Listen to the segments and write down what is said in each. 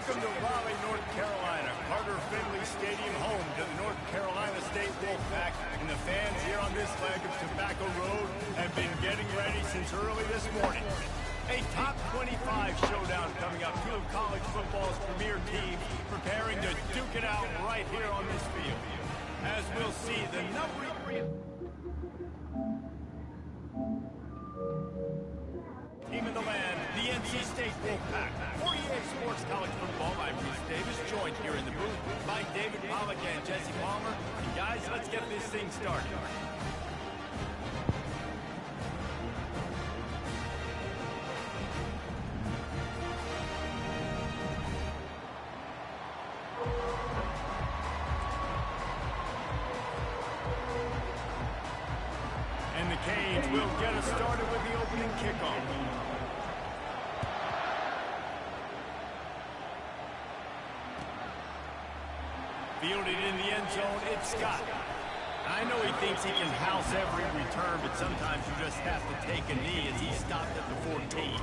Welcome to Raleigh, North Carolina. Carter Finley Stadium, home to the North Carolina State Wolfpack. And the fans here on this leg of Tobacco Road have been getting ready since early this morning. A top 25 showdown coming up. Two of college football's premier teams preparing to duke it out right here on this field. As we'll see, the number... team in the land, the NC State Wolfpack. For EA Sports College Football, I'm Bruce Davis, joined here in the booth by David Pollack and Jesse Palmer. And guys, let's get this thing started. And the Canes will get us started with the opening kickoff. Fielded in the end zone, it's Scott. I know he thinks he can house every return, but sometimes you just have to take a knee as he stopped at the 14.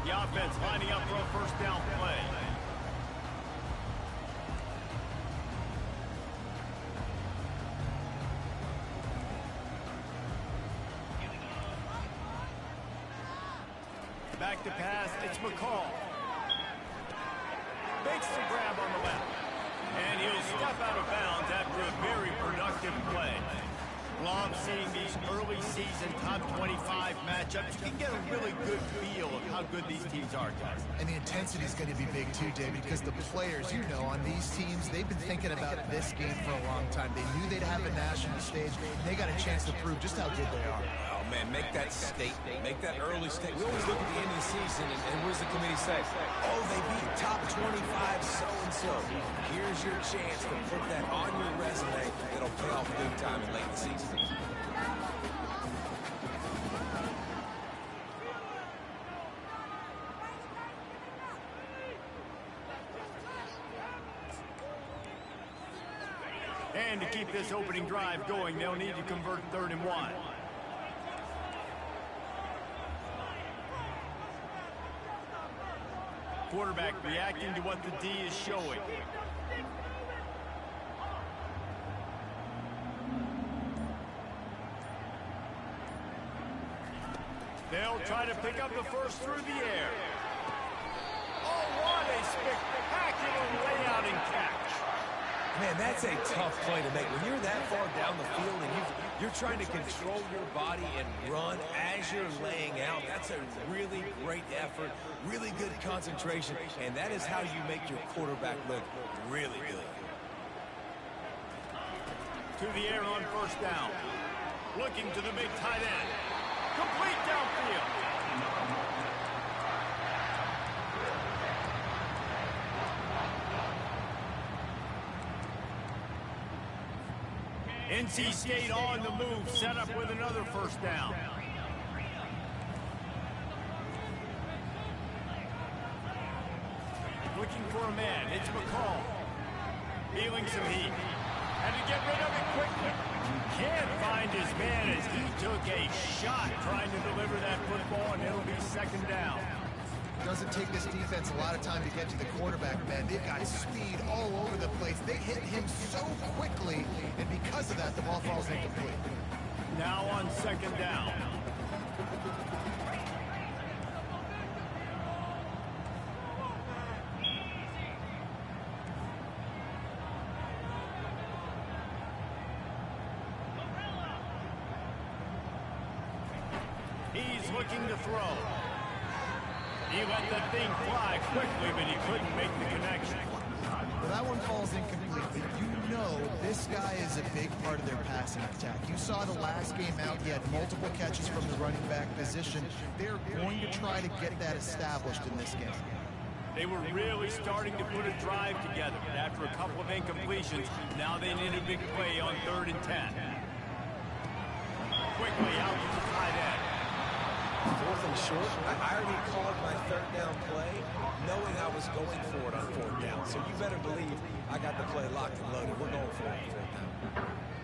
The offense lining up for a first down play. Back to pass, it's McCall. Makes the grab on the left. And he'll step out of bounds after a very productive play. Love seeing these early season top 25 matchups. You can get a really good feel of how good these teams are, guys. And the intensity is going to be big too, David, because the players, you know, on these teams, they've been thinking about this game for a long time. They knew they'd have a national stage, and they got a chance to prove just how good they are. Oh, man, make that statement. Make that early statement. We always look at the end of the season, and what does the committee say? Oh, they beat top 25 so-and-so. Here's your chance to put that on your resume. It'll pay off big time in late in the season. And to keep this opening drive going, they'll need to convert 3rd and 1. Quarterback reacting to what the D is showing. They'll try to pick up the first through the air. Oh, what a spectacular layout and catch. Man, that's a tough play to make. When you're that far down the field and you're trying to control your body and run as you're laying out, that's a really great effort, really good concentration, and that is how you make your quarterback look really good. To the air on first down. Looking to the big tight end. Complete downfield. NC State on the move, set up with another first down. Looking for a man, it's McCall. Feeling some heat. Had to get rid of it quickly. Can't find his man as he took a shot trying to deliver that football, and it'll be 2nd down. Doesn't take this defense a lot of time to get to the quarterback, man. They've got speed all over the place. They hit him so quickly, and because of that, the ball falls incomplete. Now on 2nd down. He's looking to throw. He let that thing fly quickly, but he couldn't make the connection. Well, that one falls incomplete, but you know this guy is a big part of their passing attack. You saw the last game out, he had multiple catches from the running back position. They're going to try to get that established in this game. They were really starting to put a drive together, but after a couple of incompletions, now they need a big play on 3rd and 10. Quickly out to the tight end. Fourth and short. I already called my third down play, knowing I was going for it on fourth down. So you better believe I got the play locked and loaded. We're going for it on fourth down.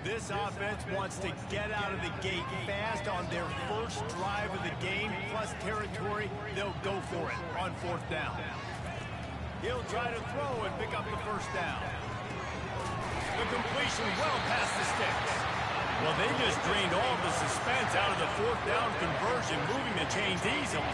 This offense wants to get out of the gate fast on their first drive of the game, plus territory. They'll go for it on fourth down. He'll try to throw and pick up the first down. The completion well past the sticks. Well, they just drained all the suspense out of the fourth down conversion, moving the chains easily.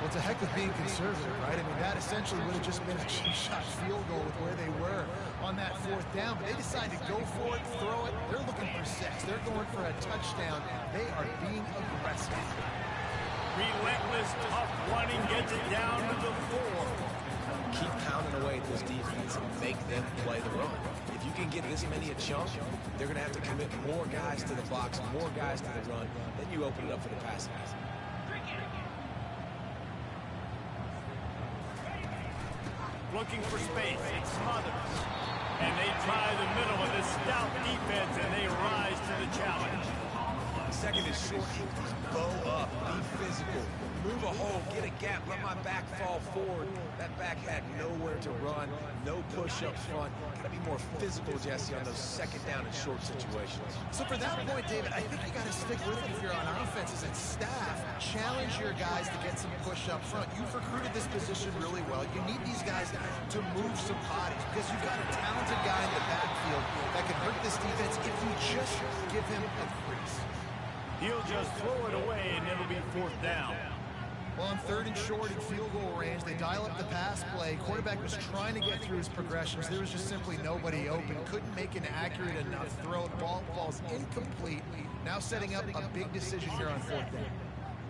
Well, it's a heck of being conservative, right? I mean, that essentially would have just been a cheap-shot field goal with where they were on that fourth down. But they decided to go for it, throw it. They're looking for 6. They're going for a touchdown. They are being aggressive. Relentless, tough running gets it down to the 4. Keep pounding away at this defense and make them play the run. If you can get this many a chunk, they're going to have to commit more guys to the box, more guys to the run. Then you open it up for the passing. Looking for space, it's Smothers. And they try the middle of this stout defense, and they rise to the challenge. Second is short. Bow up. Be physical. Move a hole. Get a gap. Let my back fall forward. That back had nowhere to run. No push up front. Got to be more physical, Jesse, on those second down and short situations. So for that point, David, I think you got to stick with it if you're on offense as a staff. Challenge your guys to get some push up front. You've recruited this position really well. You need these guys to move some bodies because you've got a talented guy in the backfield that can hurt this defense if you just give him a crease. He'll just throw it away, and it'll be fourth down. Well, on third and short in field goal range, they dial up the pass play. Quarterback was trying to get through his progressions. There was just simply nobody open. Couldn't make an accurate enough throw. The ball falls incomplete. Now setting up a big decision here on fourth down.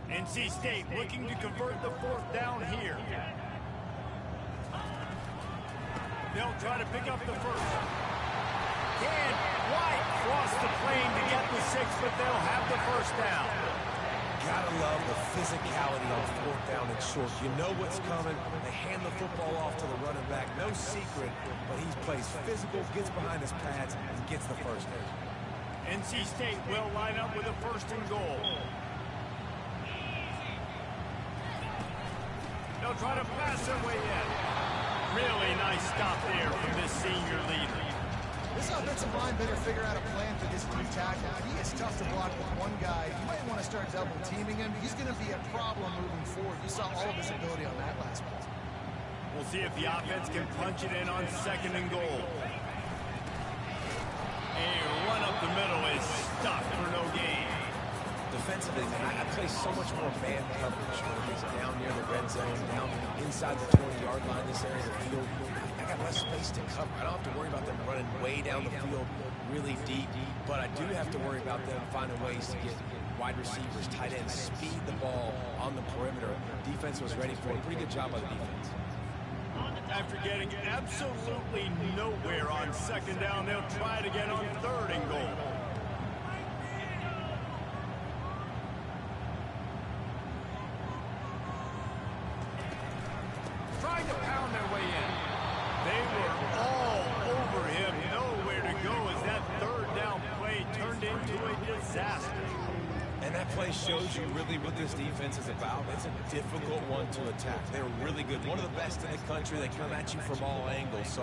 NC State looking to convert the fourth down here. They'll try to pick up the first. Can White cross the plane to get the 6, but they'll have the first down. Gotta love the physicality on fourth down and short. You know what's coming. They hand the football off to the running back. No secret, but he plays physical, gets behind his pads, and gets the first down. NC State will line up with a first and goal. They'll try to pass their way in. Really nice stop there from this senior leader. This offensive line better figure out a plan for this D tackle. He is tough to block with one guy. You might want to start double teaming him. He's going to be a problem moving forward. You saw all of his ability on that last play. We'll see if the offense can punch it in on second and goal. A run up the middle is stuffed for no gain. Defensively, I play so much more man coverage when he's down near the red zone, down inside the 20-yard line, this area of the field. I got less space to cover. I don't have to worry about them running way down the field really deep, but I do have to worry about them finding ways to get wide receivers, tight ends, speed the ball on the perimeter. Defense was ready for it. Pretty good job by the defense. After getting absolutely nowhere on second down, they'll try it again on third and goal. Trying to pound their way in. They were all over him. Nowhere to go as that third down play turned into a disaster. And that play shows you really what this defense is about. It's a difficult one to attack. They're really good. One of the best in the country. They come at you from all angles. So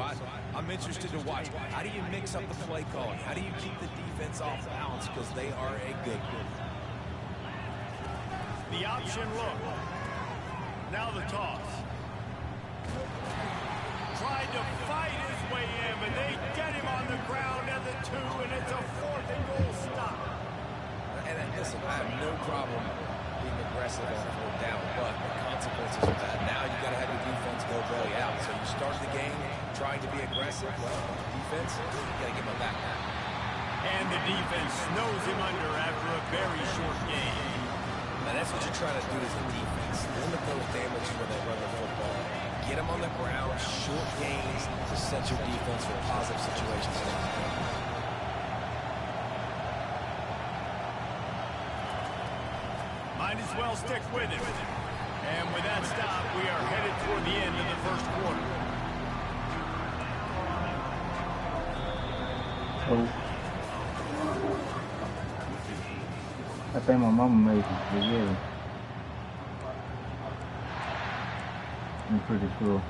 I'm interested to watch. How do you mix up the play calling? How do you keep the defense off balance? Because they are a good group. The option look. Now the toss. Tried to fight his way in, but they get him on the ground at the 2, and it's a fourth and goal stop. And listen, I have no problem being aggressive on fourth down, but the consequences of that. Now you got to have your defense go belly out. So you start the game trying to be aggressive. Well, defense, you got to get my back now. And the defense snows him under after a very short game. Now that's what you're trying to do as a defense. Limit those damage when they run the football. Get them on the ground, short gains to set your defense for positive situations. Might as well stick with him. And with that stop, we are headed toward the end of the first quarter. Até mamãe me veio. pretty cool.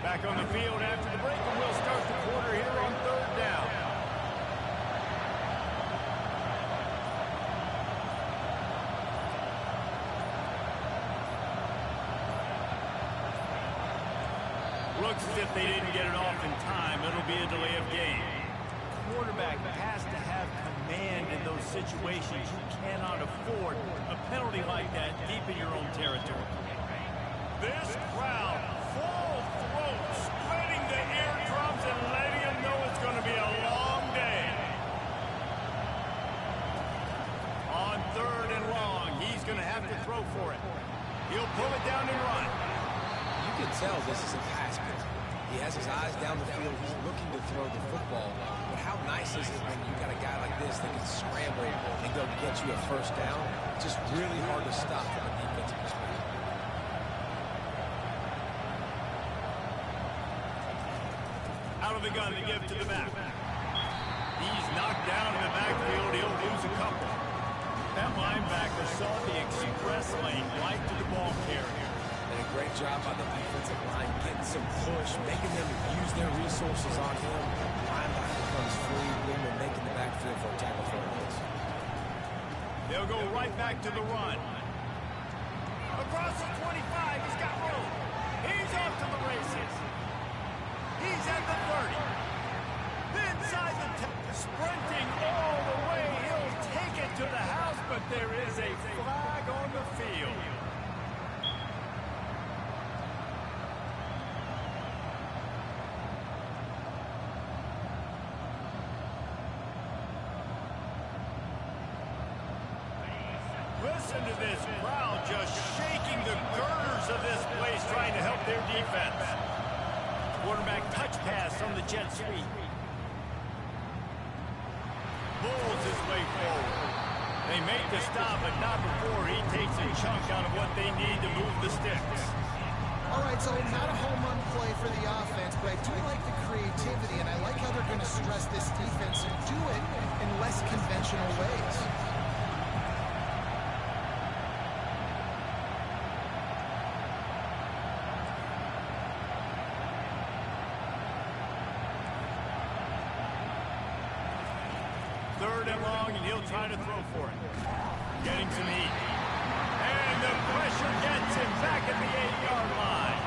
Back on the field after the break, and we'll start the quarter here on 3rd down. Looks as if they didn't get it off in time. It'll be a delay of game. Quarterback has to have command in those situations. You cannot afford a penalty like that deep in your own territory. This crowd, full throat, splitting the eardrums and letting them know it's going to be a long day. On 3rd and long, he's going to have to throw for it. He'll pull it down and run. You can tell this is a pass play. He has his eyes down the field. He's looking to throw the football. But how nice is it when you got a guy like this that can scramble and go get you a 1st down? It's just really hard to stop from a defensive perspective. Out of the gun to give to the back. He's knocked down in the backfield. He'll lose a couple. That linebacker saw the express lane right to the ball carrier. And a great job by the defensive line, getting some push, making them use their resources on him. Linebacker comes free, Lehman making the backfield for a tackle for a loss. They'll go right back to the run. Across the 25, he's got room. He's off to the races. He's at the 30. Inside the 10, sprinting all the way. He'll take it to the house, but there is a flag on the field. Listen to this crowd just shaking the girders of this place, trying to help their defense. Quarterback touch pass on the jet sweep. Pulls his way forward. They make the stop, but not before he takes a chunk out of what they need to move the sticks. All right, so not a home run play for the offense, but I do like the creativity, and I like how they're going to stress this defense and do it in less conventional ways. Trying to throw for it. Getting some heat. And the pressure gets him back at the 8-yard line.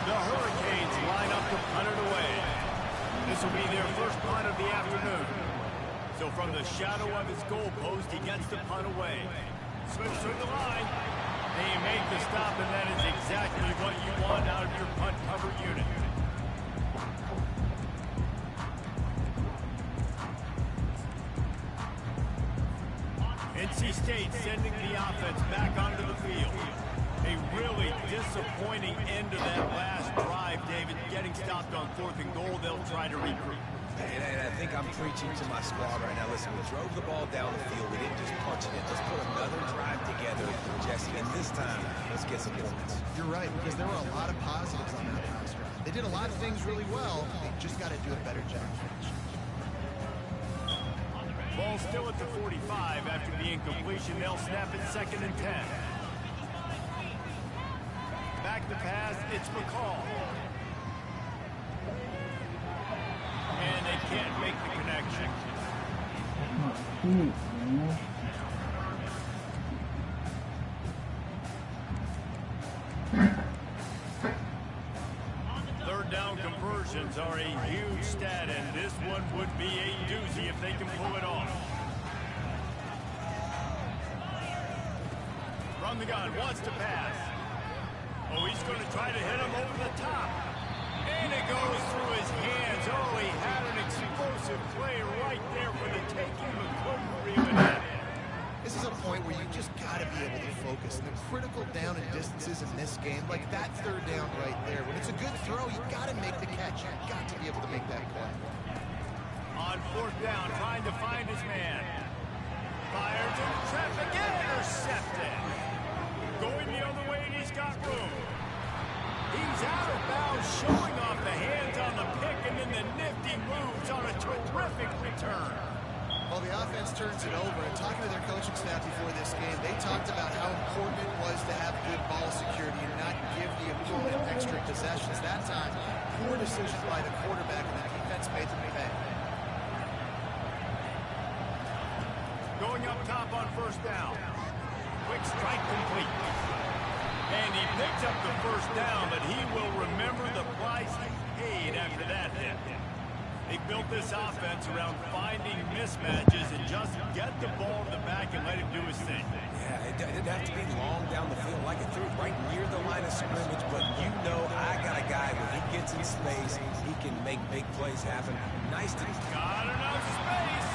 The Hurricanes line up to punt it away. This will be their first punt of the afternoon. So from the shadow of his goal post, he gets the punt away. Switch through the line. They make the stop, and that is exactly what you want out of your punt cover unit. NC State sending the offense back onto the field. A really disappointing end to that last drive, David. Getting stopped on 4th and goal, they'll try to regroup. And I think I'm preaching to my squad right now. Listen, we drove the ball down the field. We didn't just punch it in. Let's put another drive together, Jesse. And this time, let's get some points. You're right, because there were a lot of positives on that pass drive. They did a lot of things really well. They just got to do a better job. Ball still at the 45 after the incompletion. They'll snap it 2nd and 10. Back to pass, it's McCall. And they can't make the connection. Third down conversions are a huge stat, and this one would be a doozy if they can pull it off. From the gun, wants to pass. Oh, he's going to try to hit him over the top. And it goes through his hands. Oh, he had an explosive play right there for the taking, but couldn't reel it in. This is a point where you just got to be able to focus. The critical down and distances in this game, like that 3rd down right there. When it's a good throw, you got to make the catch. You got to be able to make that play. On 4th down, trying to find his man. Fires into traffic and intercepted. Going the other way, and he's got room. He's out of bounds, showing off the hands on the pick, and then the nifty moves on a terrific return. Well, the offense turns it over, and talking to their coaching staff before this game, they talked about how important it was to have good ball security and not give the opponent extra possessions. That time, poor decision by the quarterback, and the defense made them pay. Going up top on first down. Quick strike complete. And he picks up the first down, but he will remember the price he paid after that hit. They built this offense around finding mismatches and just get the ball in the back and let him do his thing. Yeah, it didn't have to be long down the field. Like it threw it right near the line of scrimmage, but you know I got a guy when he gets in space, he can make big plays happen. Nice to... Got enough space,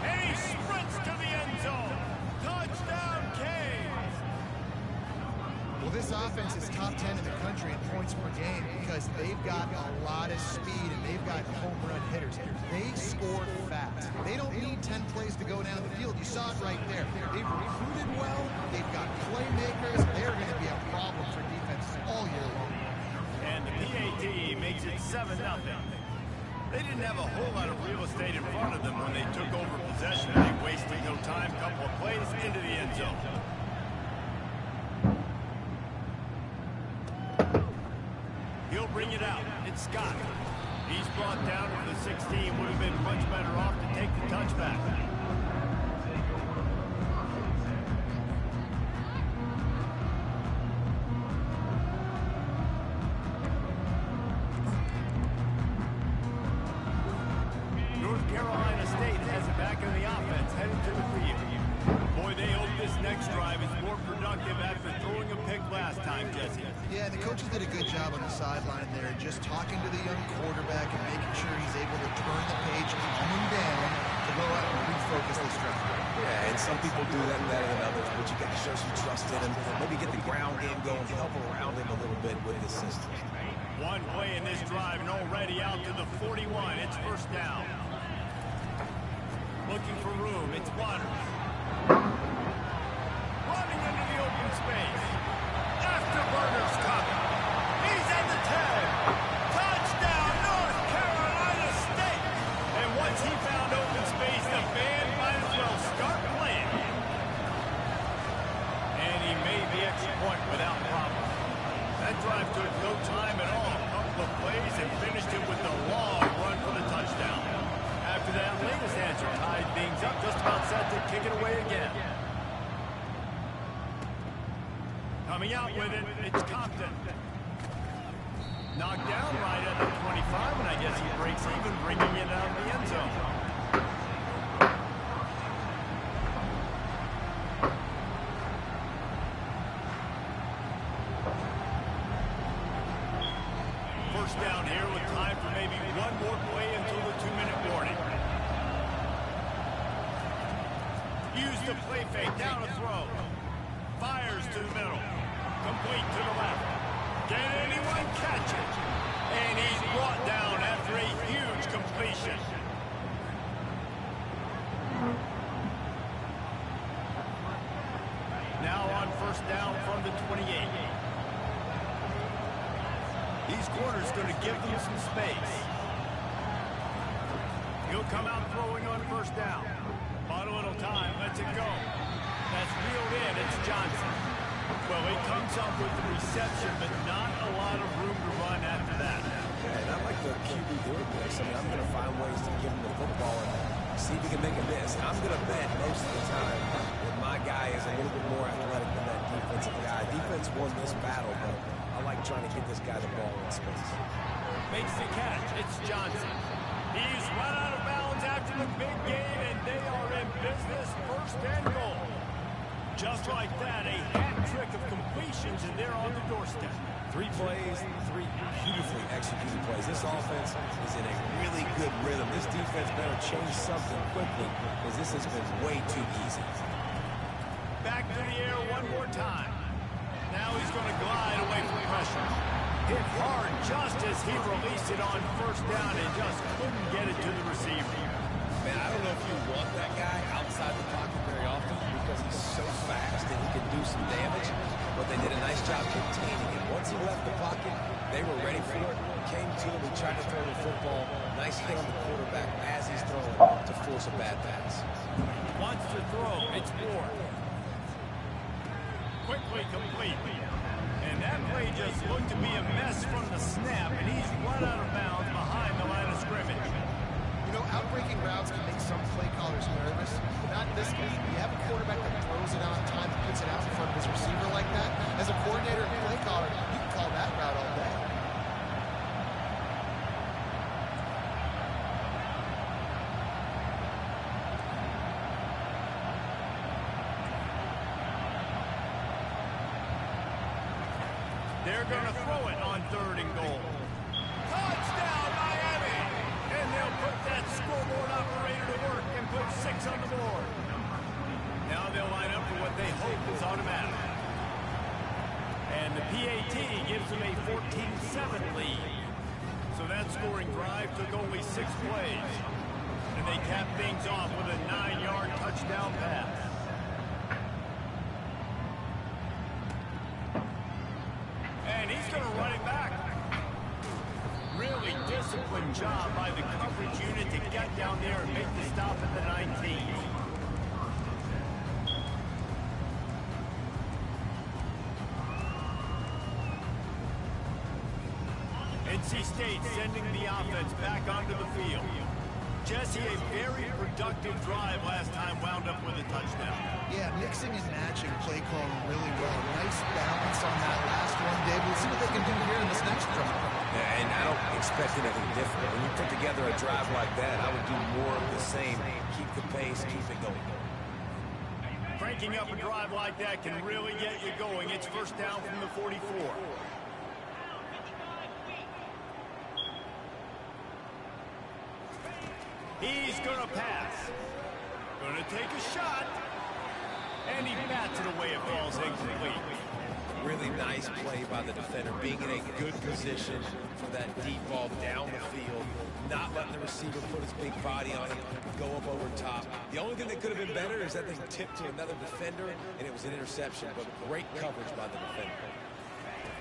and he sprints to the end zone. Touchdown, Canes! Well, this offense is top 10 in the country in points per game because they've got a lot of speed and they've got home run hitters. They score fast. They don't need 10 plays to go down the field. You saw it right there. They've recruited well. They've got playmakers. They're going to be a problem for defenses all year long. And the PAT makes it 7-0. They didn't have a whole lot of real estate in front of them when they took over possession. They wasted no time. Couple of plays into the end zone. He'll bring it out. It's Scott. He's brought down to the 16. Would have been much better off to take the touchback. North Carolina State has it back in the offense, headed to the field. Boy, they hope this next drive is more productive after throwing a pick last time, Jesse. Yeah, the coaches did a good job on the sideline there, just talking to the young quarterback and making sure he's able to turn the page, coming down to go out and refocus this drive. Yeah, and some people do that better than others, but you got to show some trust in him. Maybe get the ground game going, help around him a little bit with his system. One play in this drive and already out to the 41. It's first down. Looking for room. It's Waters. Running into the open space. Afterburner's coming. He's at the 10. Touchdown, North Carolina State. And once he found open space, the band might as well start playing. And he made the extra point without problem. That drive took no time at all. A couple of plays and finished it with a long run for the touchdown. After that latest answer tied things up, just about set to kick it away again. Coming out with it, it's Compton. Knocked down right at the 25, and I guess he breaks even, bringing it out of the end zone. First down here with time for maybe one more play until the 2-minute warning. Use the play fake, down a throw. Fires to the middle. Complete to the left. Can anyone catch it? And he's brought down after a huge completion. Now on first down from the 28. These corners going to give them some space. He'll come out throwing on first down. Bought a little time, lets it go. That's reeled in, it's Johnson. Well, he comes up with the reception, but not a lot of room to run after that. And I like the QB doing this. I mean, I'm going to find ways to give him the football and see if he can make a miss. I'm going to bet most of the time that my guy is a little bit more athletic than that defensive guy. Defense won this battle, but I like trying to get this guy the ball in space. Makes the catch. It's Johnson. He's run out of bounds after the big game, and they are in business. First and goal. Just like that, a hat trick of completions, and they're on the doorstep. 3 plays, 3 beautifully executed plays. This offense is in a really good rhythm. This defense better change something quickly because this has been way too easy. Back to the air one more time. Now he's going to glide away from pressure. Hit hard just as he released it on first down and just couldn't get it to the receiver. Man, I don't know if you want that guy outside the pocket very often because he's so fast and he can do some damage, but they did a nice job containing him. Once he left the pocket, they were ready for it. came to him, he tried to throw the football. Nice hit on the quarterback as he's throwing to force a bad pass. Wants to throw. It's Ward. Quickly complete. And that play just looked to be a mess from the snap, and he's run out of bounds behind the line of scrimmage. You know, outbreaking routes can make some play callers nervous, but not in this case. You have a quarterback that throws it on time and puts it out in front of his receiver like that. As a coordinator and play caller, you can call that route all day. They're going to throw it on 3rd and goal. Touchdown, Miami! And they'll put that scoreboard operator to work and put 6 on the board. Now they'll line up for what they hope is automatic. And the PAT gives them a 14-7 lead. So that scoring drive took only 6 plays. And they cap things off with a 9-yard touchdown pass. And he's going to run it back. Really disciplined job by the coverage unit to get down there and make the stop at the 19. NC State sending the offense back onto the field. Jesse, a very productive drive last time, wound up with a touchdown. Yeah, mixing and matching play calling really well. Nice balance on that last one, Dave. We'll see what they can do here in this next drive. Yeah, and I don't expect anything different. When you put together a drive like that, I would do more of the same. Keep the pace, keep it going. Cranking up a drive like that can really get you going. It's first down from the 44. He's going to pass. Going to take a shot. And he bats it away. It falls incomplete. Really nice play by the defender, being in a good position for that deep ball down the field, not letting the receiver put his big body on it, go up over top. The only thing that could have been better is that they tipped to another defender, and it was an interception, but great coverage by the defender.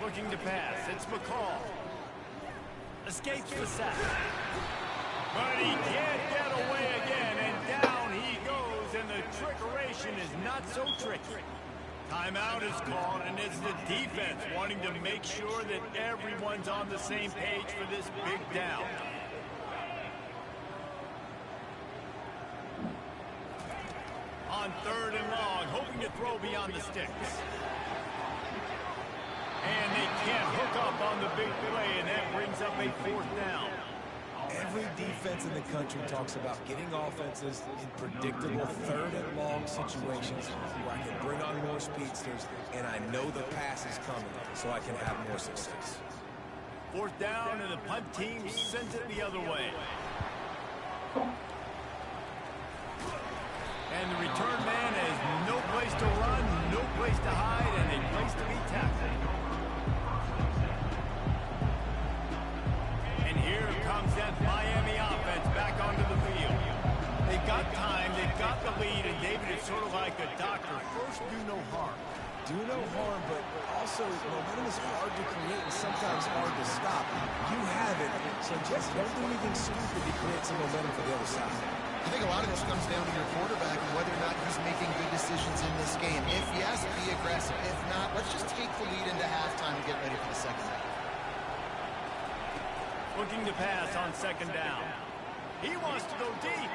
Looking to pass. It's McCall. Escapes the sack. But he can't get away again, and down he goes, and the trickeration is not so tricky. Timeout is called, and it's the defense wanting to make sure that everyone's on the same page for this big down. On 3rd and long, hoping to throw beyond the sticks. And they can't hook up on the big play, and that brings up a 4th down. Every defense in the country talks about getting offenses in predictable 3rd and long situations where I can bring on more speedsters and I know the pass is coming so I can have more success. 4th down, and the punt team sends it the other way. And the return man has no place to run, no place to hide, and a place to be tackled. And here comes that Miami offense back onto the field. They've got time, they've got the lead, and David is sort of like a doctor. First, do no harm. Do no harm, but also momentum is hard to create and sometimes hard to stop. You have it, so just don't do anything stupid to create some momentum for the other side. I think a lot of this comes down to your quarterback and whether or not he's making good decisions in this game. If yes, be aggressive. If not, let's just take the lead into halftime and get ready for the second half. Looking to pass on 2nd down. He wants to go deep.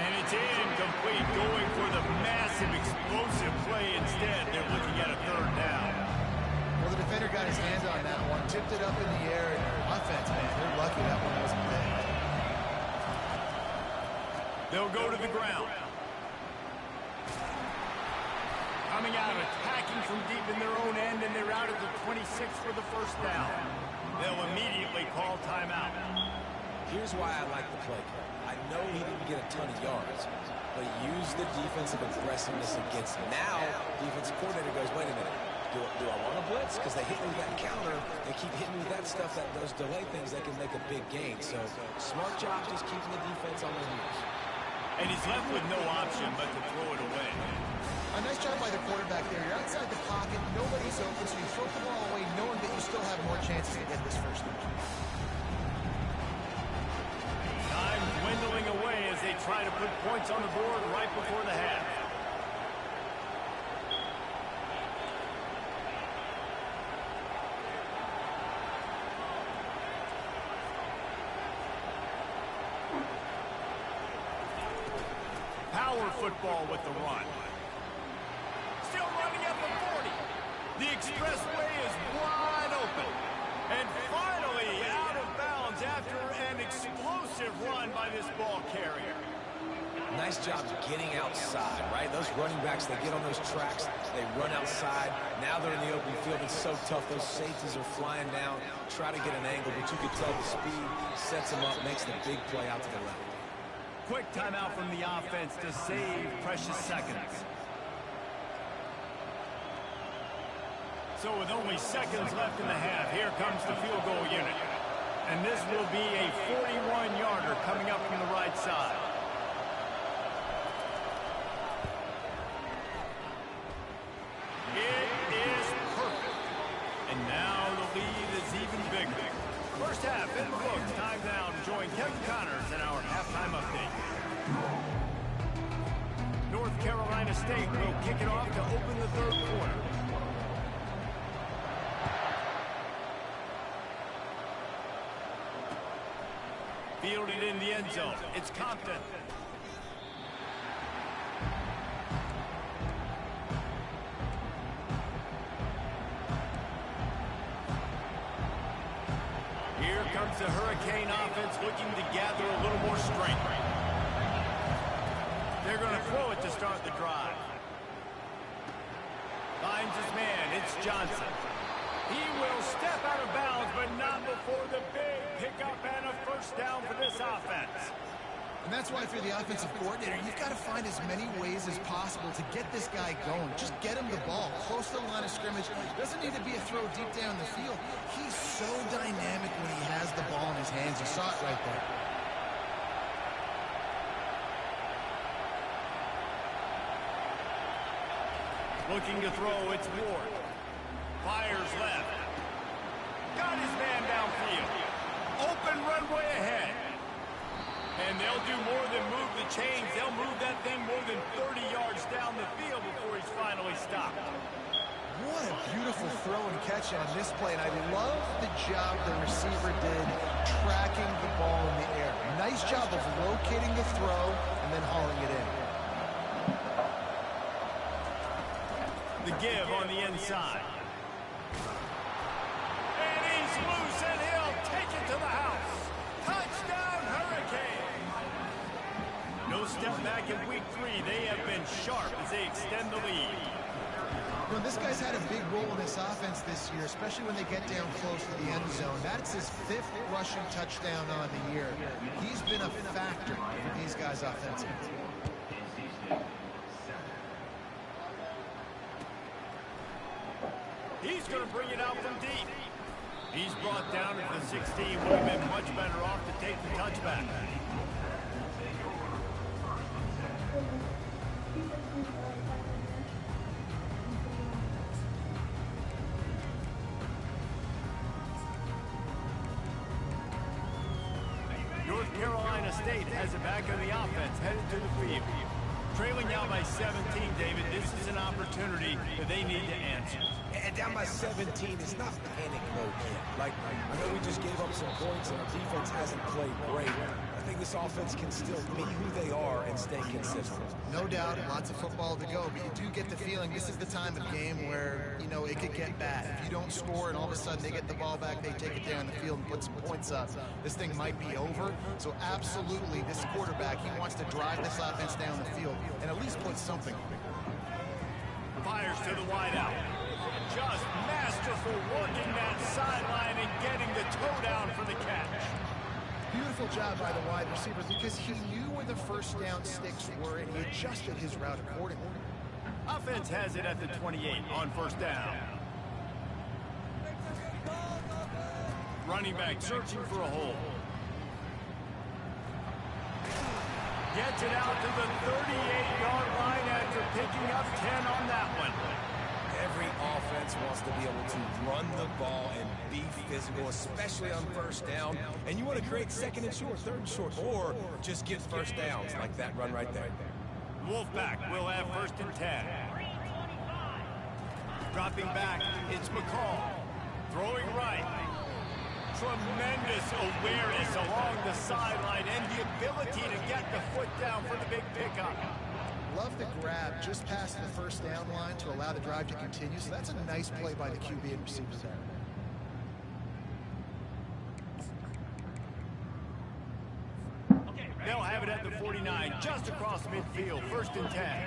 And it's incomplete, going for the massive explosive play instead. They're looking at a 3rd down. Well, the defender got his hand on that one, tipped it up in the air, and offense, man, they're lucky that one wasn't there. They'll go to the ground. Coming out, attacking from deep in their own end, and they're out at the 26 for the 1st down. They'll immediately call timeout. Here's why I like the play call. I know he didn't get a ton of yards, but he used the defensive aggressiveness against him. Now, defensive coordinator goes, wait a minute, do I want to blitz? Because they hit me with that counter. They keep hitting me with that stuff, those delay things, they can make a big gain. So, smart job just keeping the defense on their heels. And he's left with no option but to throw it away. A nice job by the quarterback there. You're outside the pocket, nobody's open, so you throw the ball away knowing that you still have more chances to get this 1st down. try to put points on the board right before the half. Power football with the run. Still running at the 40. The expressway is wide open. And finally out of bounds after an explosive run by this ball carrier. Nice job getting outside, right? Those running backs, they get on those tracks, they run outside. Now they're in the open field. It's so tough. Those safeties are flying down, try to get an angle, but you can tell the speed sets them up, makes the big play out to the left. Quick timeout from the offense to save precious seconds. So with only seconds left in the half, here comes the field goal unit. And this will be a 41-yarder coming up from the right side. It is perfect. And now the lead is even bigger. First half in the books. Time down. Join Kevin Connors in our halftime update. North Carolina State will kick it off to open the third quarter. Fielded in the end zone. It's Compton. Here comes the Hurricane offense looking to gather a little more strength. They're going to throw it to start the drive. Finds his man. It's Johnson. He will step out of bounds, but not before the big pickup and a first down for this offense. And that's why, if you're the offensive coordinator, you've got to find as many ways as possible to get this guy going. Just get him the ball close to the line of scrimmage. Doesn't need to be a throw deep down the field. He's so dynamic when he has the ball in his hands. You saw it right there. Looking to throw, it's Ward. Fires left. Got his man downfield. Open runway ahead. And they'll do more than move the chains. They'll move that thing more than 30 yards down the field before he's finally stopped. What a beautiful throw and catch on this play. And I love the job the receiver did tracking the ball in the air. Nice job of locating the throw and then hauling it in. The give on the inside. And he's loose, and he'll take it to the house. Touchdown, Hurricane! No step back in week 3. They have been sharp as they extend the lead. You know, this guy's had a big role in this offense this year, especially when they get down close to the end zone. That's his 5th rushing touchdown on the year. He's been a factor for these guys offensively. He's going to bring it out from deep. He's brought down at the 16. Would have been much better off to take the touchback. North Carolina State has it back on the offense, headed to the field. Trailing now by 17, David, this is an opportunity that they need to answer. And down by 17, it's not panic mode yet. Like, I know we just gave up some points and our defense hasn't played great. I think this offense can still be who they are and stay consistent. No doubt, lots of football to go, but you do get the feeling this is the time of game where, you know, it could get bad. If you don't score and all of a sudden they get the ball back, they take it down the field and put some points up, this thing might be over. So absolutely, this quarterback, he wants to drive this offense down the field and at least put something on it. Fires to the wideout. Just masterful working that sideline and getting the toe down for the catch. Beautiful job by the wide receiver because he knew where the first down sticks were and he adjusted his route accordingly. Offense has it at the 28 on first down. Running back searching for a hole. Gets it out to the 38-yard line after picking up 10 on that one. Every offense wants to be able to run the ball and be physical, especially on first down. And you want to create second and short, third and short, or just get first downs like that run right there. Wolfpack will have 1st and 10. Dropping back, it's McCall. Throwing right. Tremendous awareness along the sideline and the ability to get the foot down for the big pickup. Love the grab just past the first down line to allow the drive to continue. So that's a nice play by the QB and receiver there. They'll have it at the 49, just across midfield, 1st and 10.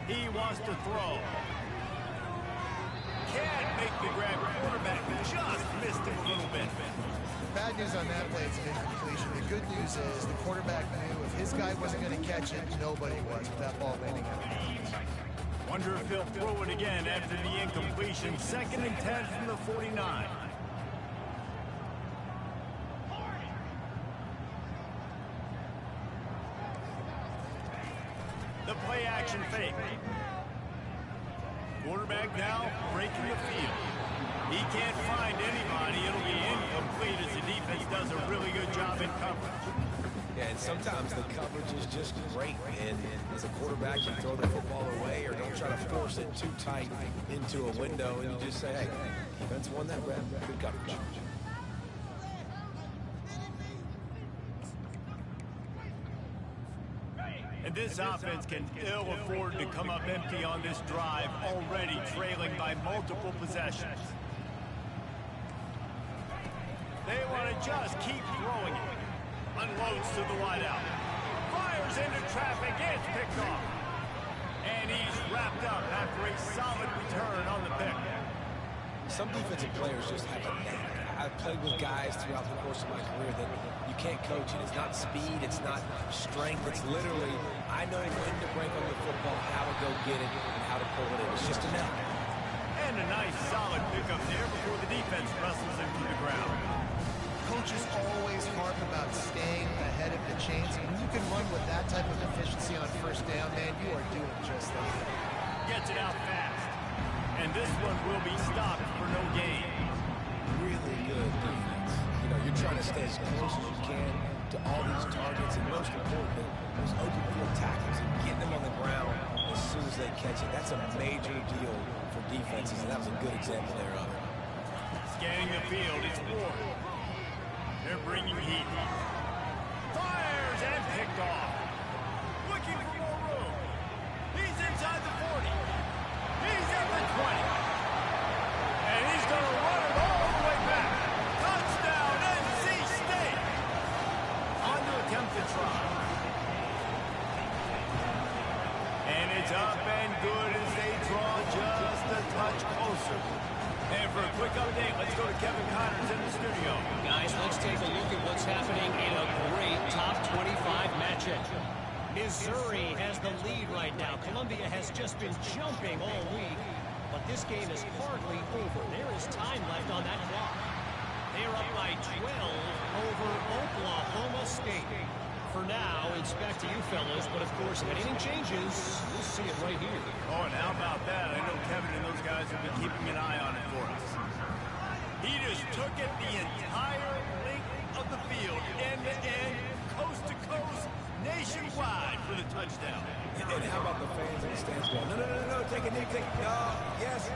He wants to throw. Can't make the grab. Quarterback just missed him a little bit. Bad news on that play, it's an incompletion. The good news is the quarterback knew if his guy wasn't going to catch it, nobody was with that ball landing out of bounds. Wonder if he'll throw it again after the incompletion. 2nd and 10 from the 49. The play action fake. Quarterback now breaking the field. He can't find anybody. It'll be incomplete as the defense does a really good job in coverage. Yeah, and sometimes the coverage is just great. And as a quarterback, you throw the football away or don't try to force it too tight into a window. And you just say, hey, defense won that grab. Good coverage. And this offense can ill afford to come up empty on this drive, already trailing by multiple possessions. They want to just keep throwing it. Unloads to the wideout. Fires into traffic. It's picked off. And he's wrapped up after a solid return on the pick. Some defensive players just have a knack. I've played with guys throughout the course of my career that you can't coach it. It's not speed, it's not strength. It's literally, I know when to break on the football, how to go get it, and how to pull it in. It's just a knack. And a nice solid pickup there before the defense wrestles him to the ground. Coaches always harp about staying ahead of the chains. And when you can run with that type of efficiency on first down, man, you are doing just that. Gets it out fast. And this one will be stopped for no gain. Really good defense. You know, you're trying to stay as close as you can to all these targets, and most importantly, those open field tackles and getting them on the ground as soon as they catch it. That's a major deal for defenses, and that was a good example there of it. Scanning the field, it's Ward. They're bringing heat. Fires and picked off. Looking for more room. He's inside the 40. He's at the 20. And he's going to run it all the way back. Touchdown, NC State. On to attempt to try. And it's up and good as they draw just a touch closer. And for a quick update, let's go to Kevin Connors in the studio. Guys, let's take a look at what's happening in a great top 25 matchup. Missouri has the lead right now. Columbia has just been jumping all week, but this game is hardly over. There is time left on that clock. They're up by 12 over Oklahoma State. For now, it's back to you fellas, but of course, if anything changes, we'll see it right here. Oh, and how about that? I know Kevin and those guys have been keeping an eye on it for us. He just took it the entire length of the field, end to end, coast to coast, nationwide for the touchdown. And how about the fans in the stands going, no, take a knee, no, yes.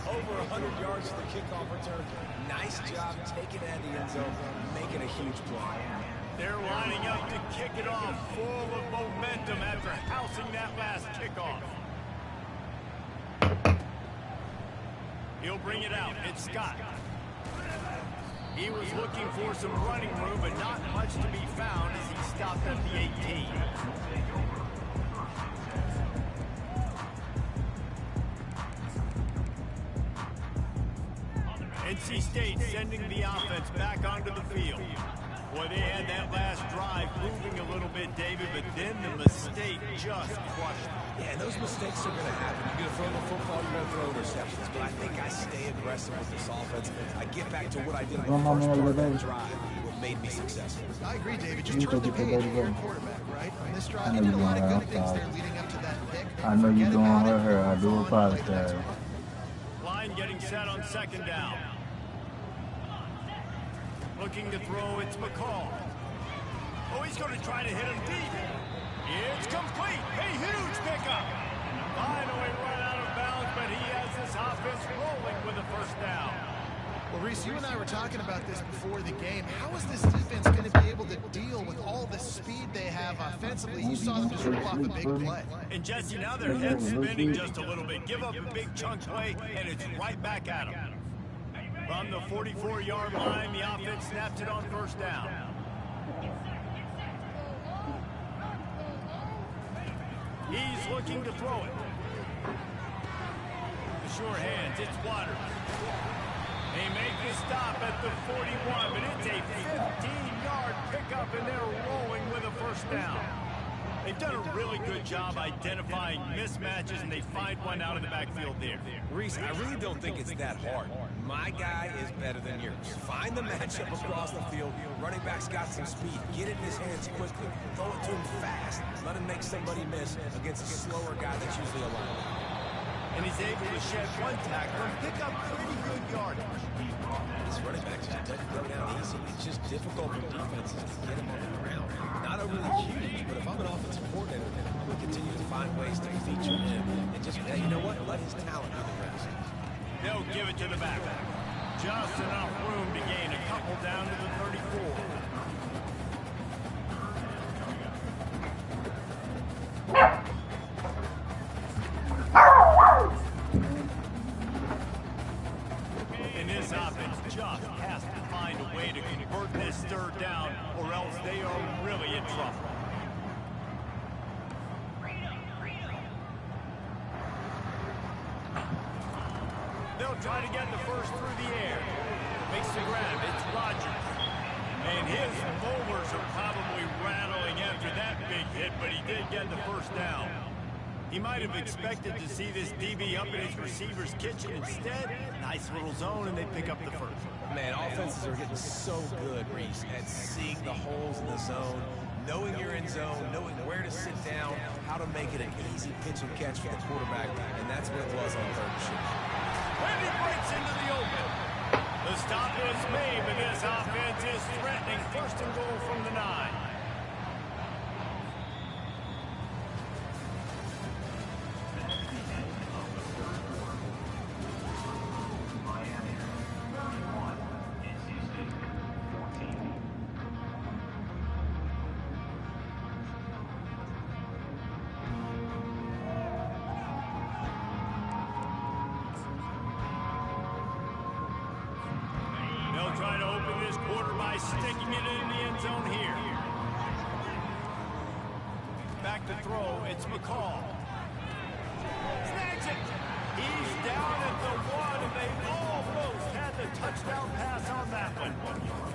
Over 100 yards to the kickoff return. Nice job taking that in the end zone, making a huge play. They're lining up to kick it off, full of momentum after housing that last kickoff. He'll bring it out. It's Scott. He was looking for some running room, but not much to be found as he stopped at the 18. NC State sending the offense back onto the field. Boy, they had that last drive moving a little bit, David, but then the mistake just crushed them. Yeah, and those mistakes are going to happen. You're going to throw the football, you're going to throw interceptions. But I think I stay aggressive with this offense. I get back to what I did in the first part of that drive, what made me successful. I agree, David. Just turn the page. You're a quarterback, right? On this drive, you did a lot of good things there leading up to that pick. I know you're doing her. I do apologize. Line getting set on second down. Looking to throw, it's McCall. Oh, he's going to try to hit him deep. It's complete. A huge pickup. Finally run out of bounds, but he has this offense rolling with a first down. Well, Reese, you and I were talking about this before the game. How is this defense going to be able to deal with all the speed they have offensively? You saw them just rip off a big play. And Jesse, now their head's spinning just a little bit. Give up a big chunk play, and it's right back at them. From the 44-yard line, the offense snaps it on first down. He's looking to throw it. The sure hands, it's Waters. They make the stop at the 41, but it's a 15-yard pickup, and they're rolling with a first down. They've done a really good job identifying mismatches, and they find one out of the backfield there. Reese, I really don't think it's that hard. My guy is better than yours. Find the matchup across the field. Running back's got some speed. Get it in his hands quickly. Throw it to him fast. Let him make somebody miss against a slower guy that's usually a linebacker. And he's able to shed one tackle and pick up pretty good yardage. This running back just doesn't go down easy. It's just difficult for defenses to get him on the ground. Not overly huge, but if I'm an offensive coordinator, I would continue to find ways to feature him and just, hey, you know what? Let his talent do the rest. They'll give it to the back. Just enough room to gain a couple down to the 34. And this offense just has to find a way to convert this third down, or else they are really in trouble. They'll try to get the first through the air. Makes the grab. It's Rodgers. And his molars are probably rattling after that big hit, but he did get the first down. He might have expected to see this DB up in his receiver's kitchen. Instead, nice little zone, and they pick up the first. Man, offenses are getting so good, Reese, at seeing the holes in the zone, knowing you're in zone, knowing where to sit down, how to make it an easy pitch and catch for the quarterback, and that's what it was on third and short. And he breaks into the open. The stop is made, but this offense is threatening first and goal from the 9. They'll try to open this quarter by sticking it in the end zone here. Back to throw, it's McCall. Snatch it! He's down at the 1, and they almost had the touchdown pass on that one.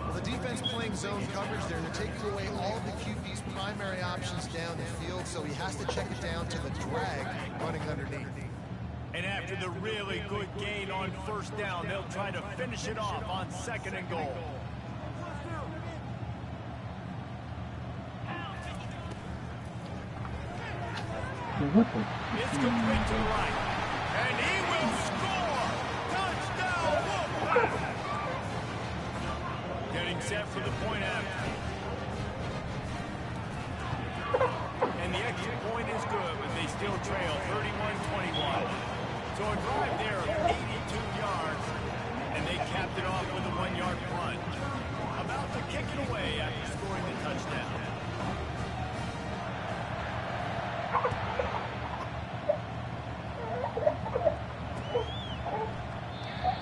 Well, the defense playing zone coverage there. They're taking away all the QB's primary options down the field, so he has to check it down to the drag running underneath. And after the really good gain on first down, they'll try to finish it off on second and goal. It's complete to the right. And he will score! Touchdown! Getting set for the point after. And the extra point is good, but they still trail 31-21. So a drive there of 82 yards, and they capped it off with a 1-yard plunge. About to kick it away after scoring the touchdown.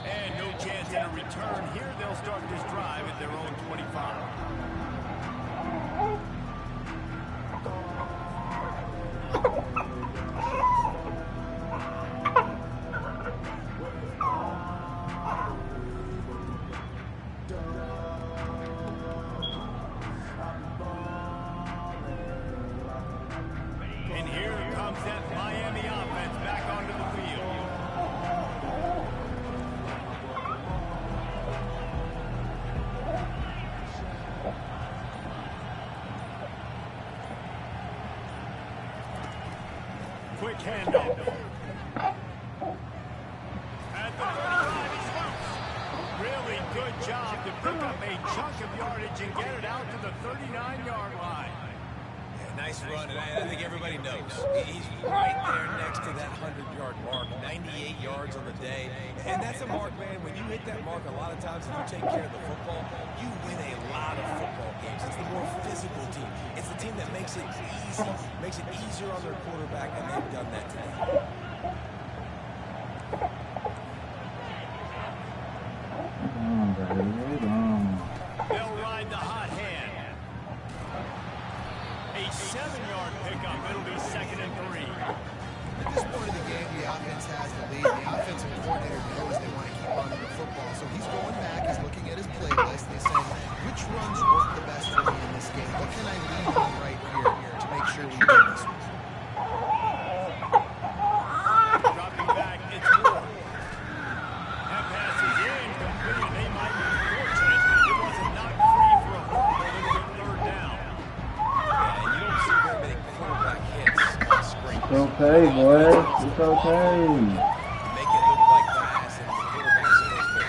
And no chance at a return. Here they'll start this drive at their own 25. quick handoff. At the 35, he's loose. Really good job to pick up a chunk of yardage and get it out to the 39-yard line. Nice run, and I think everybody knows. He's right there next to that 100-yard mark, 98 yards on the day. And that's a mark, man. When you hit that mark, a lot of times, if you take care of the football, you win a lot of football games. It's the more physical team. It's the team that makes it easy, makes it easier on their quarterback, and they've done that today. They'll ride the hot hand. A 7-yard pickup. It'll be 2nd and 3. At this point in the game, the offense has the lead. The offensive coordinator knows they want to keep running the football. So he's going back, he's looking at his play list, and he's saying, which runs work the best for me in this game? What can I lean on right here to make sure we win this one? Dropping back, it's Ward. That pass is incomplete. They might be fortunate. It wasn't knocked free for a fumble. It'll be 3rd down. And you don't see very many quarterback hits on spring. It's okay, boy. It's okay. Make it look like pass, and the quarterback's supposed to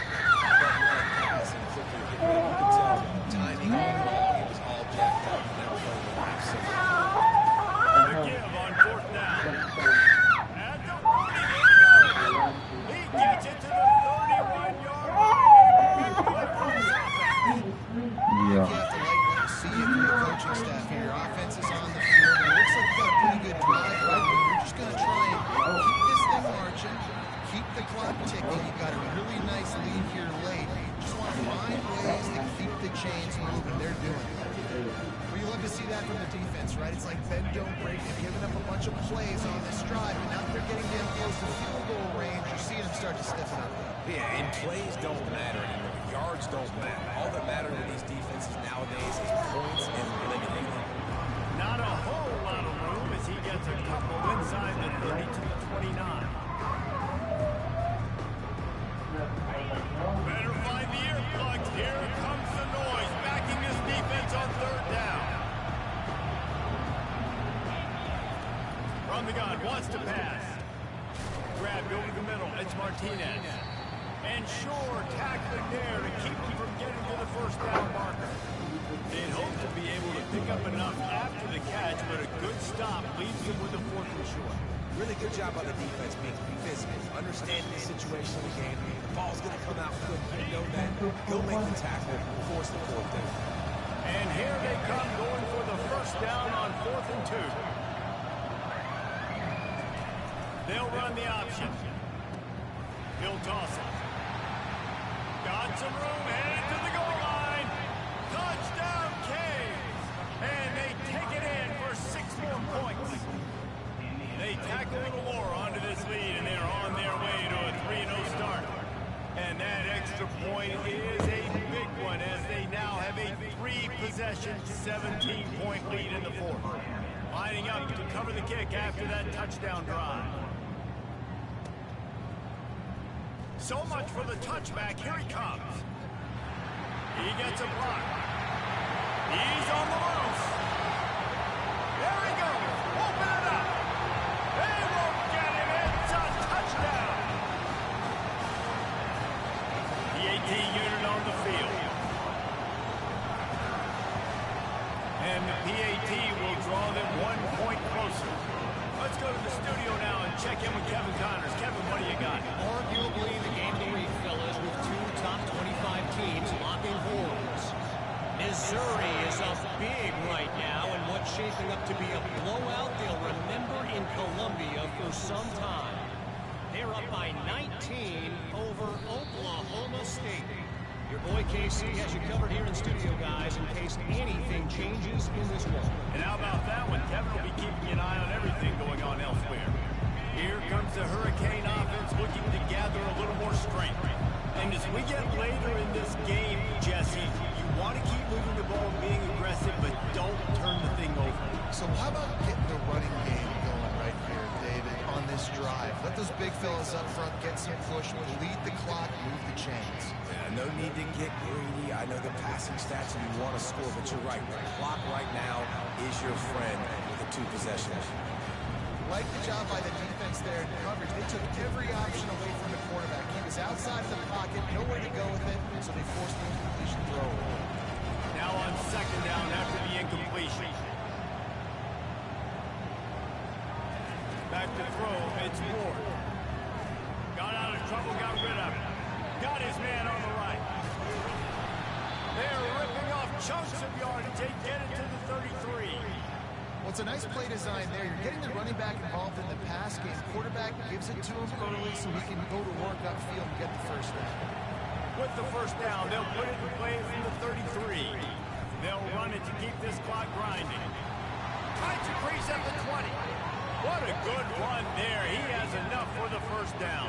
pass and quickly get rid of it. You can tell timing overall, he was all jacked up and never played with half so The give on 4th down. At the 40, there he goes. He gets it to the 31-yard line. Big play for his offense. You have to like what you see from the coaching staff here. Offense is on the field, and it looks like you got a pretty good drive right here. You're just going to try and keep this thing marching, keep the clock ticking. You've got a really nice lead here late. You just want to find ways to keep the chains moving. They're doing it. Well, you love to see that from the defense, right? It's like bend, don't break. They've given up a bunch of plays on this drive, and now that they're getting damn close to field goal range, you're seeing them start to stiffen up. Yeah, and plays don't matter anymore. Yards don't matter. All that matters with these defenses nowadays is points and limiting them. Not a whole lot of room as he gets a couple inside the 30 to the 29. Better find the earplugs. Here comes the noise, backing this defense on 3rd down. From the gun, wants to pass. Grabbed over the middle, it's Martinez. And Shore tackling there to keep him from getting to the 1st down marker. They'd hope to be able to pick up enough after the catch, but a good stop leaves them with a 4th and short. Really good job by the defense being physical, understanding the situation of the game. The ball's going to come out quick. You know that. Go make the tackle, force the 4th down. And here they come going for the 1st down on 4th and 2. They'll run the option. He'll toss it. Got some room, headed to the goal line. Touchdown, Canes. And they take it in for 6 more points. They tackle the war onto this lead, and they're on their way to a 3-0 start. And that extra point is a big one, as they now have a 3-possession, 17-point lead in the 4th. Lining up to cover the kick after that touchdown drive. So much for the touchback. Here he comes. He gets a block. He's on the loose. There he goes. Open it up. They won't get him. It's a touchdown. The AT unit on the field. And the PAT will draw them 1 point closer. Let's go to the studio now and check in with Kevin Connors. Kevin, what do you got? Arguably the game to read, fellas, with 2 top 25 teams locking horns. Missouri is up big right now in what's shaping up to be a blowout they'll remember in Columbia for some time. They're up by 19 over Oklahoma State. Your boy KC has you covered here in studio, guys, in case anything changes in this one. And how about that one? Kevin will be keeping an eye on everything going on elsewhere. Here comes the Hurricane offense looking to gather a little more strength. And as we get later in this game, Jesse, you want to keep moving the ball and being aggressive, but don't turn the thing over. So how about getting the running game going right here, David, on this drive? Let those big fellas up front get some push, lead the clock, move the chains. Yeah, no need to get greedy. I know the passing stats and you want to score, but you're right. The clock right now is your friend with the 2 possessions. like the job by the defense there in coverage. They took every option away from the quarterback. He was outside of the pocket, nowhere to go with it, so they forced the incompletion throw. Now on second down after the incompletion. Back to throw, it's Ward. Got out of trouble, got rid of it. Got his man on the right. They're ripping off chunks of yardage. They get it to the 33. Well, it's a nice play design there. You're getting the running back involved in the pass game. Quarterback gives it to him early so he can go to work upfield and get the first down. With the first down, they'll put it in play from the 33. They'll run it to keep this clock grinding. Tries to crease at the 20. What a good run there. He has enough for the first down.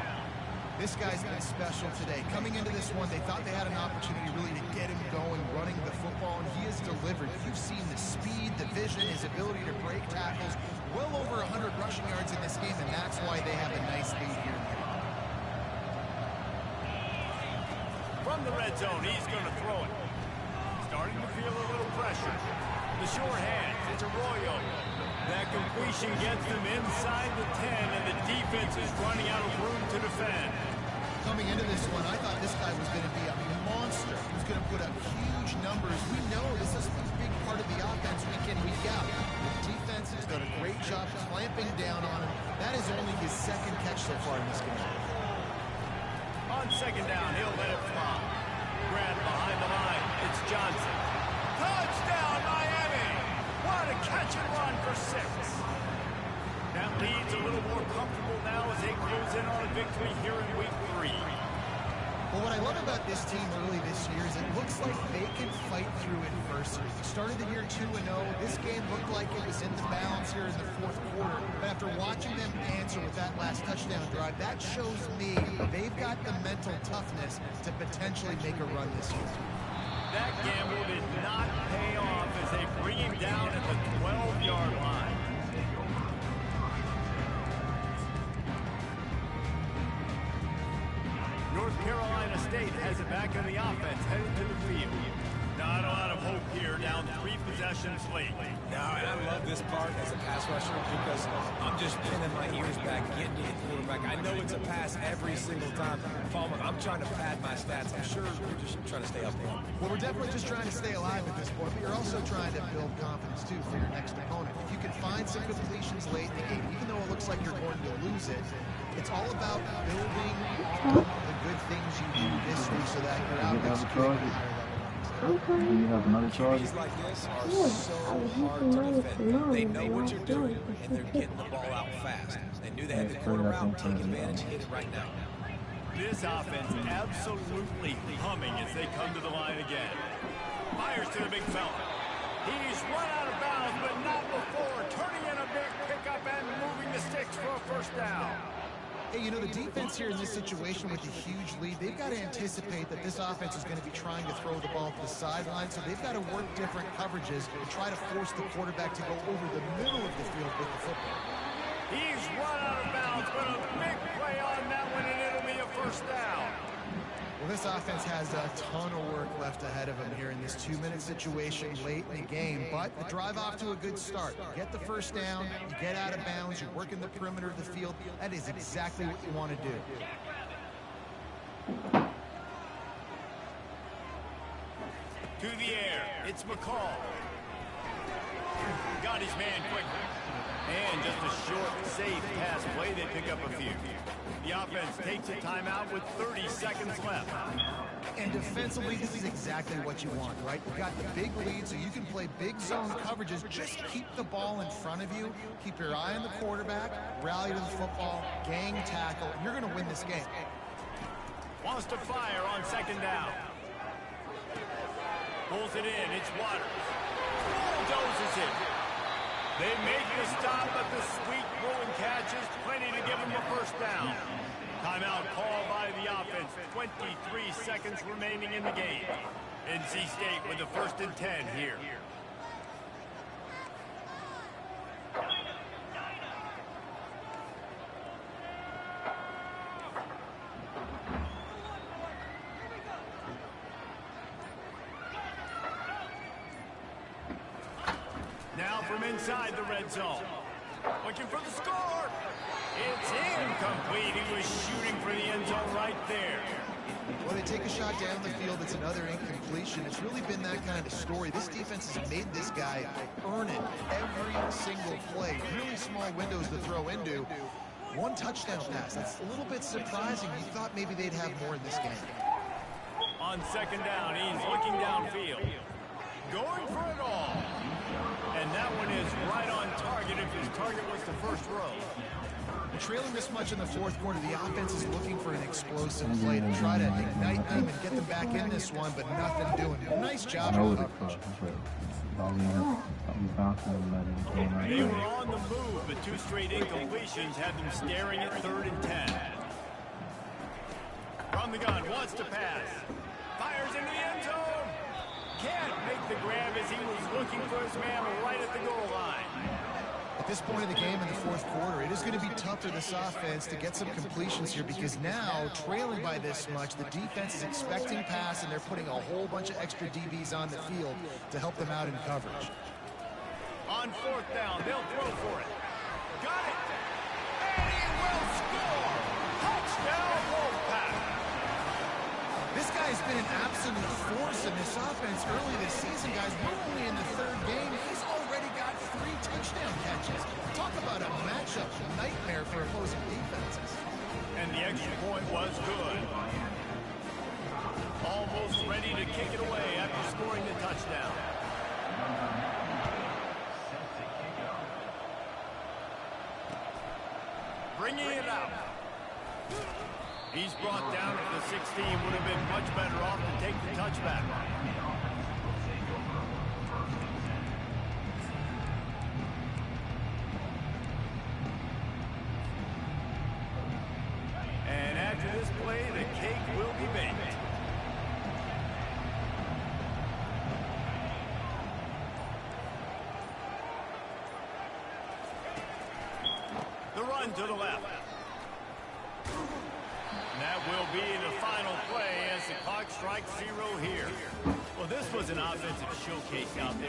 This guy's been special today. Coming into this one, they thought they had an opportunity really to get him going, running the football, and he has delivered. You've seen the speed, the vision, his ability to break tackles. Well over 100 rushing yards in this game, and that's why they have a nice lead here. From the red zone, he's going to throw it. Starting to feel a little pressure. The short hands, it's Arroyo. That completion gets them inside the 10, and the defense is running out of room to defend. Coming into this one, I thought this guy was going to be a monster. He was going to put up huge numbers. We know this is a big part of the offense week in, week out. The defense has done a great job clamping down on him. That is only his second catch so far in this game. On second down, he'll let it fly. Grab behind the line. It's Johnson. Touchdown, Miami! What a catch and run for 6. That lead's a little more comfortable now as they close in on a victory here in week 3. Well, what I love about this team early this year is it looks like they can fight through adversity. Started the year 2-0. This game looked like it was in the balance here in the fourth quarter. But after watching them answer with that last touchdown drive, that shows me they've got the mental toughness to potentially make a run this year. That gamble did not pay off as they bring him down at the 12-yard line. North Carolina State has it back on the offense, headed to the field. Not a lot of hope here, down 3 possessions late. No, and I love this part as a pass rusher because I'm just pinning my ears back, getting to the quarterback. I know it's a pass every single time. Palmer, I'm trying to pad my stats. I'm sure you're just trying to stay up there. Well, we're definitely just trying to stay alive at this point, but you're also trying to build confidence, too, for your next opponent. If you can find some completions late in the game, even though it looks like you're going to lose it, it's all about building on the good things you do this week so that you're out executing at a higher level. Do you have another charge? QBs like this are so hard to defend. They know what you're doing, and they're getting the ball out fast. They knew they had the corner out, take advantage, hit it right now. This offense absolutely humming as they come to the line again. Fires to the big fella. He's run out of bounds, but not before. Turning in a big pickup and moving the sticks for a first down. Hey, you know, the defense here in this situation with a huge lead, they've got to anticipate that this offense is going to be trying to throw the ball to the sideline, so they've got to work different coverages and try to force the quarterback to go over the middle of the field with the football. He's run out of bounds, but a big play on that one, and it'll be a first down. Well, this offense has a ton of work left ahead of them here in this 2-minute situation late in the game, but the drive off to a good start. You get the first down, you get out of bounds, you're working the perimeter of the field. That is exactly what you want to do. To the air, it's McCall. Got his man quickly. And just a short, safe pass play, they pick up a few. The offense takes a timeout with 30 seconds left. And defensively, this is exactly what you want, right? You've got the big lead, so you can play big zone coverages. Just keep the ball in front of you. Keep your eye on the quarterback. Rally to the football. Gang tackle. And you're going to win this game. Wants to fire on second down. Pulls it in. It's Waters. Bulldozes it. They make the stop, but the sweet rolling catch is plenty to give them a first down. Timeout called by the offense. 23 seconds remaining in the game. NC State with the 1st and 10 here. Now from inside the red zone. Looking for the score. It's incomplete. He was shooting for the end zone right there. When they take a shot down the field, it's another incompletion. It's really been that kind of story. This defense has made this guy earn it every single play. Really small windows to throw into. One touchdown pass. That's a little bit surprising. You thought maybe they'd have more in this game. On second down, he's looking downfield. Going for it all. And that one is right on target if his target was the first row. Trailing this much in the fourth quarter, the offense is looking for an explosive play to try to ignite them and get them back in this one, but nothing doing. Nice job of coverage. They were on the move, but two straight incompletions had them staring at 3rd and 10. From the gun, wants to pass. Fires into the end zone. Can't make the grab as he was looking for his man right at the goal line. At this point in the game in the fourth quarter, it is going to be tough for this offense to get some completions here because now, trailing by this much, the defense is expecting pass and they're putting a whole bunch of extra DBs on the field to help them out in coverage. On 4th down, they'll throw for it. Got it! And he will score! Touchdown, Wolfpack! This guy's been an absolute force in this offense early this season, guys. We're only in the 3rd game. He's already got 3 touchdown catches. Talk about a matchup nightmare for opposing defenses. And the extra point was good. Almost ready to kick it away after scoring the touchdown. Bringing it out. He's brought down at the 16. Would have been much better off to take the touchback. And after this play, the cake will be baked. The run to the left. That will be the final play as the clock strikes 0 here. Well, this was an offensive showcase out there.